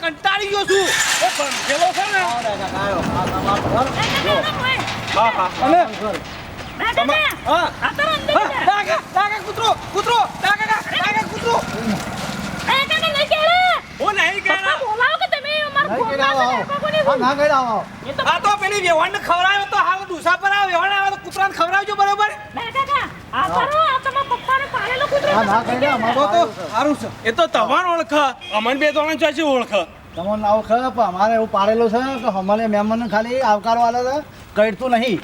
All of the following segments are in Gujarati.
કંટાળી ગયો છું એ પેલો છે ને પેલી વેવાણ ખવડાવ્યો તો હાલ ડુસા પર આવે વેવાણ આવે તો કૂતરાને ખવડાવજો બરોબર એ તો તમાર ઓળખ અમન બે ત્રણ ચોથી ઓળખ તમને ઓળખ પણ અમારે એવું પાડેલું છે કે અમારે મહેમાન ખાલી આવકારો આલે છે કઈતું નહીં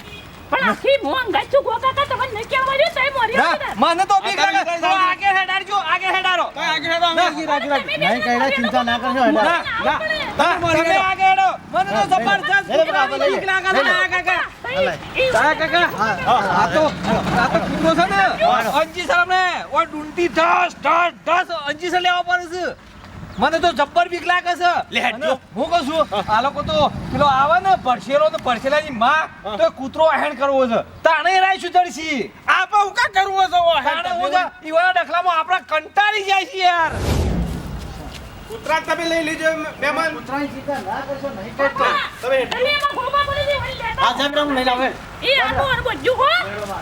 પણ આખી મોંગ ગાચું ગોકા કા તમને નહીં કહેવાયું તઈ મોરી મને તો બીક લાગે તો આગે હેડારજો આગે હેડારો તો આગે હેડો નહીં કઈડા ચિંતા ના કરજો હેડા તમે આગે હેડો મને તો જબરદસ્ત બીક લાગે કાકા આ તો કૂતરો છે ને અંજી સર અમને ઓ ડુંટી ઢસ અંજી સર લેવા પડે છે મને તો જબ્બર બીક લાગે છે લે હેડજો હું કહું છું આ લોકો તો પેલો આવે ને પરસેલો તો પરસેલાની માં તો કૂતરો હેણ કરવો છે તાણે રાય સુધરસી આપે હું કા કરવો છે તાણે હું ઈવાના ડખલામાં આપડા કંટાળી જાય છે યાર કૂતરા તમે લઈ લેજો મહેમાન કૂતરાની ચિંતા ના કરશો નહીં કરતો તમે એમાં ગોબા પડી દે વળી લેતા આ જામ લઈ લાવે એ આનો અન બજ્જુ હો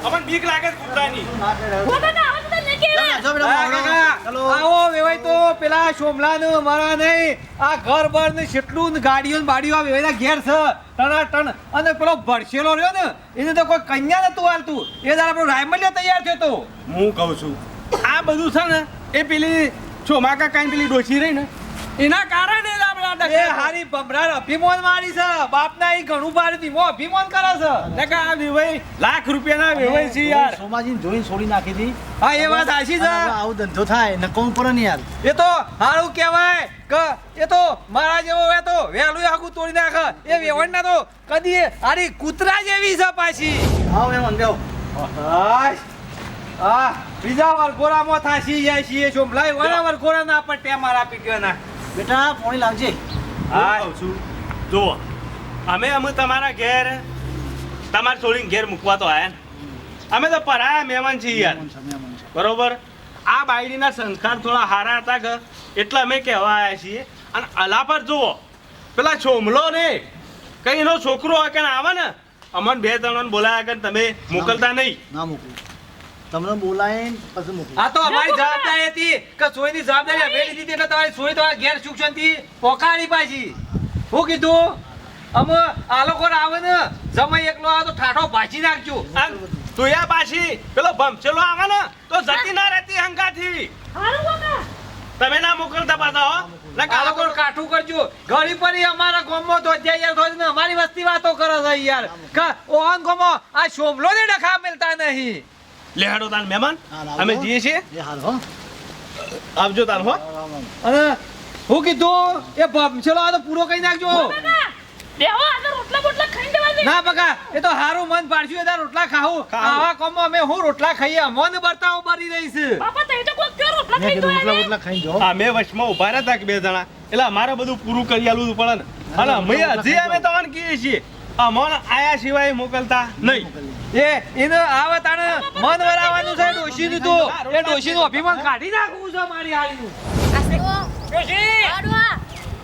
અમન બીક લાગે કૂતરાની ગોબા ના આવે તો નહીં કહેવાય આવો વેવાય તો પેલા સોમલા ને મારા નહીં આ ઘર બર ને કેટલું ગાડીઓ ને બાડીઓ વેવાયના ઘેર છે ટન અને પેલો ભરસેલો રહ્યો ને એને તો કોઈ કન્યા નતું હાલતું એ દાડા આપણો રાયમલ્ય તૈયાર થયો તો હું કહું છું આ બધું છે ને એ પેલી ચોમાકા કાઈ પેલી ડોસી રહી ને એના કારણે જ આપણા એ હારી બમરાર અભિમાન મારી છે બાપના ઈ ઘણું ભારે ધીમો અભિમાન કરે છે ને કે આ વેવાય લાખ રૂપિયાના વેવાય છે યાર સોમાજીને જોઈને છોડી નાખી દી હા એ વાત સાચી છે આવું ધંધો થાય ન કોણ પડે ને યાર એ તો હારું કહેવાય કે એ તો મારા જેવો હોય તો વહેલું આખું તોડી નાખે એ વેવણના તો કદી હારી કૂતરા જેવી છે પાછી આવ એમ અંગાવ આ બીજા વાર ગોરામાં થાસી જાય છે સોમલાઈ વારંવાર ગોરા ના પટ્ટે મારા પીટ્યોના બેટા પાણી લાવજે હા છું જો અમે તમારા ઘેર તમારે છોડીને ઘેર મૂકવા તો આયા ને અમે તો પરાયા મહેમાન છીએ યાર બરોબર આ બાયડીના સંસ્કાર થોડા સારા હતા કે એટલે અમે કહેવા આવ્યા છીએ અને અલા પર જુઓ પેલા છોમલો ને કઈ એનો છોકરો હોય કે આવે ને અમને બે ત્રણ બોલાયા કે તમે મોકલતા નહીં ના મોકલું તમને બોલાવીને પછી મોકલું આ તો અમારી જવાબદારી હતી કે સોયની જવાબદારી અમે લીધી હતી એટલે તમારી સોય તમારા ઘેર સુખ શાંતિ પોકારી પાછી હું કીધું અમે આ લોકો આવે ને જમાઈ એકલો આવે તો ઠાઠો ભાજી નાખજો તુયા પાછી પેલો ભમચેલો આવે ને તો જતી ના રહેતી હંકાથી હારું ગોકા તમે ના મોકલતા પાછા હો આ લોકો કાઠું કરજો ઘડી પડી અમારા ગામમાં તો યાર ને અમારી વસ્તી વાતો કરે છે યાર કે ઓહન ગામમાં આ શોભલો ને ડખા મિલતા નહીં લેહાડો તાન મહેમાન અમે જઈએ છીએ એ હાલ હો આવજો તાન હો અને હું કીધું એ ભમચેલો આ તો પૂરો કરી નાખજો બેહો આ રોટલા બોટલા ખાઈ દેવા દે ના બકા એ તો હારું મન પાડ્યું એ રોટલા ખાવું આવા કોમમાં અમે હું રોટલા ખાઈએ મન બરતાઓ બરી રહી છે બાપા તઈ તો કોઈ ક્યો રોટલા ખાઈ દો રોટલા ખાઈ જાઓ અમે વચમાં ઉભા રહ્યા કે બે જણા એટલે અમારે બધું પૂરું કરી આલું પડે ને અને અમે હજી અમે તમને કહીએ છીએ અમને આયા સિવાય મોકલતા નહીં એને આવે તાણે મન વરાવાનું છે ડોશીનું તો એ ડોશીનું અભિમાન કાઢી નાખવું છે મારી હાલીનું ડોશી આડવા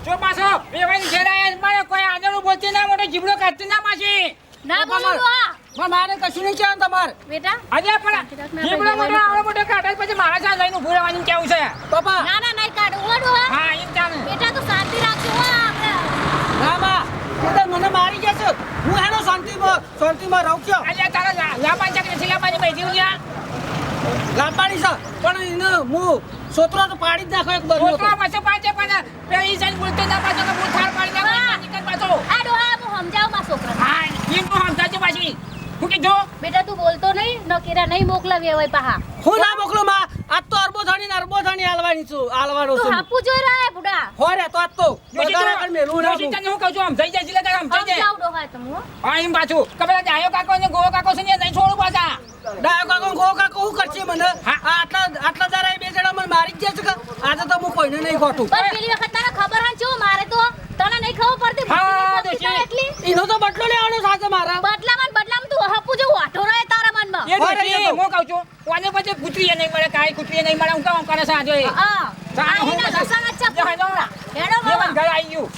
જો પાછો વેવાઈ ઘેર આયા મારે કોઈ આંધળું બોલતી ના મોટો જીબડો કાઢતી ના પાછી ના બોલું પણ મારે કશું નહીં કહેવાનું તમારે બેટા આજે પણ જીબડો મોટો આવડો મોટો કાઢે પછી મારા સાથે લઈને ઉભું રહેવાનું કેવું છે પપ્પા ના ના નહીં કાઢું ઓડવા હા એમ ચાલે બેટા તું શાંતિ રાખજો હો આપણે ના બા તે મને મારી જશે હું હેનો શાંતિમાં રહું છું આજે તારા લાંબાની ચાકરી છે લાંબાની બેઠી હું લાંબાની છે પણ એને હું સોતરો તો પાડી જ નાખો એક બર સોતરો પાછો પાછે પણ પેલી સાઈડ બોલતો ના પાછો કે હું થાર પાડી નાખો નીકળ પાછો આ ડોહા હું સમજાવું માં છોકરા હા એમ તો સમજાજો પાછી હું કીધું બેટા તું બોલતો નહીં ન કેરા નહીં મોકલાવી હોય પાહા હું ના મોકલું માં આજ તો અરબો ધણી હાલવાની છું હાલવાનો તું છું હાપુ જોઈ રહ્યા હે બુડા હો રે તો આજ તો બધા કણ મેલું ના તને હું કહું છું આમ થઈ જાય જીલે આમ થઈ જાય સમજાવ ડોહા તમે હા એમ પાછું કે પેલા જાયો કાકો ને ગોવો કાકો છે ને નહીં છોડું પાછા ડાયો કાકો ગો કાકો હું કરશે મને આટલા જરા બે જણા મને મારી જ જશે કે આજે તો હું કોઈને નહીં ખોટું પણ પેલી વખત તને ખબર હા છો મારે તો તને નહીં ખબર પડતી હા, એટલી એનો તો બદલો લેવાનો સાથે મારા બદલામાં તું હાપુ જો વાઠો રહે તારા મનમાં એ દેખી હું કહું છું કોને પછી કુતરીએ નહીં મળે કાઈ કુતરીએ નહીં મળે હું કામ કરે છે આજે હા હું આઈના સસંગ અચ્છા હેડો મેમન મામા ઘર આવી ગયું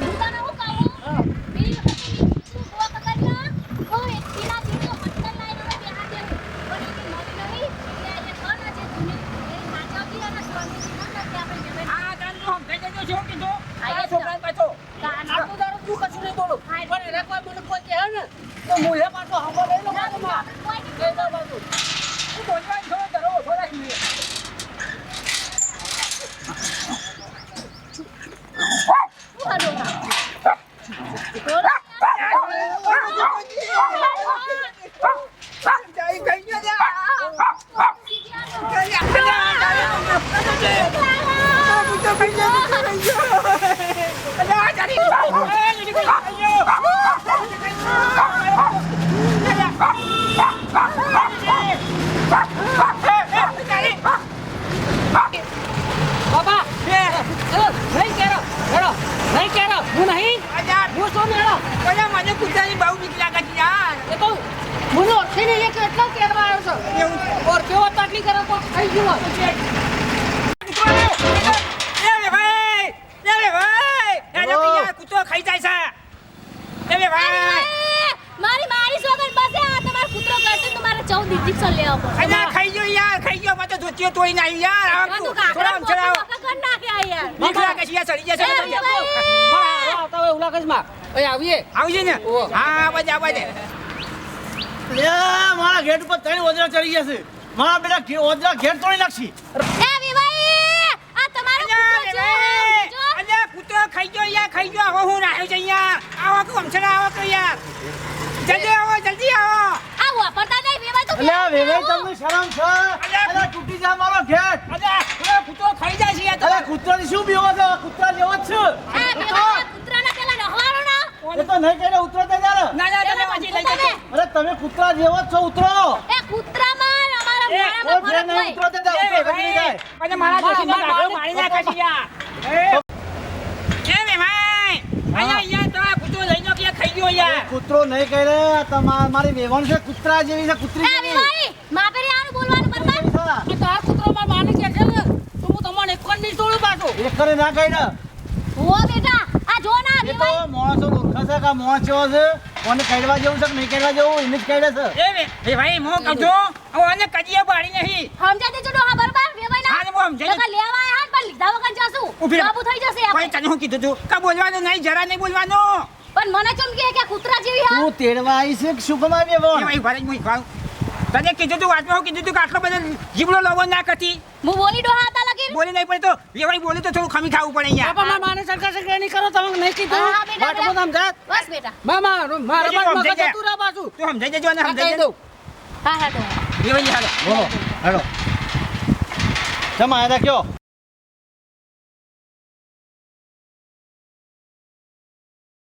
દુકાને હું કહું બીજી વખત તું ગોવા કકડના ઓ એક કિલા જીતો મટન લાઈનો બે હાથ દેવું પણ એની નવી નવી કે આજે ખાના છે તું એ સાચવતી અને સ્વામી ના કે આપણે જમે આ તાન તો સમજાઈ જજો શું કીધું આ આ છોકરાને પાછો કાન આટલું દારૂ તું કશું નહીં બોલું હા, પણ એને કોઈ મને કોઈ કહે ને તો હું એ પાછો હંબો લઈ લો બાજુમાં કોઈ લઈ લો બાજુ તું બોલવા થોડો ધરો ઓછો રાખી બાબા નહીં કેરો હેડો નહીં કેરો હું નહીં હું શું મેળો મને કુતરાની બહુ બીક લાગે છે યાર એ તો મને ઓળખીને એક એટલો કેરવા આવ્યો છે ઓર કેવો તકલીફ કરે તો થઈ ગયું કૂતરો ખાઈ જાય છે મારી મારી સોગન બસે આ તમારો કૂતરો કરશે તો મારે 14 ઇન્જેક્શન લેવા પડશે ખાઈ ગયો યાર ખાઈ ગયો મને ધોતીઓ તોડીને આવી યાર બધું કાકડા કર નાખે આ યાર બીક લાગે છે યાર ચડી જશે આવતા હોય ઉલાકસમાં ઓય આવીએ ને હા આવા દે લે મારા ગેટ ઉપર 3 ઓજરા ચડી ગયા છે મારા બેટા ઓજરા ગેટ તોડી નાખી એ વિવાઈ આ તમારો કૂતરો છે જો અલ્યા કૂતરો ખાઈ ગયો યાર ખાઈ ગયો હવે હું રાખ્યો છે યાર આવો કે વમછડા આવો તો યાર જલ્દી આવો આ વાપરતા નહીં વિવાઈ તો અલ્યા વેવાઈ તમને શરમ છે અલ્યા તૂટી જા મારો ગેટ અલ્યા કૂતરો ખાઈ જાય છે યાર અલ્યા કૂતરાની શું બીવો છે કૂતરા જેવો જ છે આ વિવાઈ કૂતરાને પેલા નહવારો ના એ તો નહીં કઈને ઉતરો તે યાર ના તમે પછી લઈ જજો અરે તમે કૂતરા જેવો જ છો ઉતરો એ કૂતરામાં અમારા કોઈ ફેર મોણામાં નહીં ઉતરો તે જાવ ઉતરો ગમી જાય અને મારા જોશીને લાકડો મારી નાખે છે યાર એ ભાઈ અહીંયા તો આ કૂતરો લઈ લો કે ખાઈ ગયો યાર કૂતરો નહીં કરે મારી વેવણ છે કૂતરા જેવી છે કૂતરી એ જેવી વિવાઈ માપેરી આનું બોલવાનું બરબાદ આ તો આ કૂતરો માર માને કે છે ને તો હું તમને એક પણ નહીં છોડું પાછો એક કરે ના કઈ ઓ બેટા આ જો ના એ તો વિવાઈ માણસો મૂર્ખ છે કે માણસ જેવો છે કોને કહેવા જેવું છે કે નહીં કહેવા જેવું એને જ કહે છે એ ભાઈ મો કહું છું ઓને કજીએ બાળી નહીં સમજા દેજો ડોહા બરબાદ વિવાઈ ના હા ને હું સમજાઈ લગા લેવા આયા પણ લીધા વગર જાસુ ઊભી રહો. કાબુ થઈ જશે કોઈ આપણે તને હું કીધું તું કા બોલવાનું નહીં જરા નહીં બોલવાનું પણ મને ચમ કે કૂતરા જેવી હા તું તેડવા આવી છે કે શું કમાય એ વેવણ ભાઈ ભરે હું ખાવ તને કીધું તું વાતમાં હું કીધું તું કે આટલો બધો જીબડો લાવો ના કરતી હું બોલી ડોહા હતા લગી બોલી નહીં પડે તો એ ભાઈ બોલી તો થોડું ખમી ખાવું પડે યાર બાપા માને સરકાર સરકાર નહીં કરો તમે નહીં કીધું હા, બેટા, વાટ બેટા. બધા સમજાત બસ બેટા મામા મારા હજી મગજ સમજાઈ જાય. જતું રહે પાછું તું સમજાઈ જજો અને આ સમજાઈ કહી દઉં હા હા ડોહા એ ભાઈ હાલો બોલો હેડો ચમ આયા તા કયો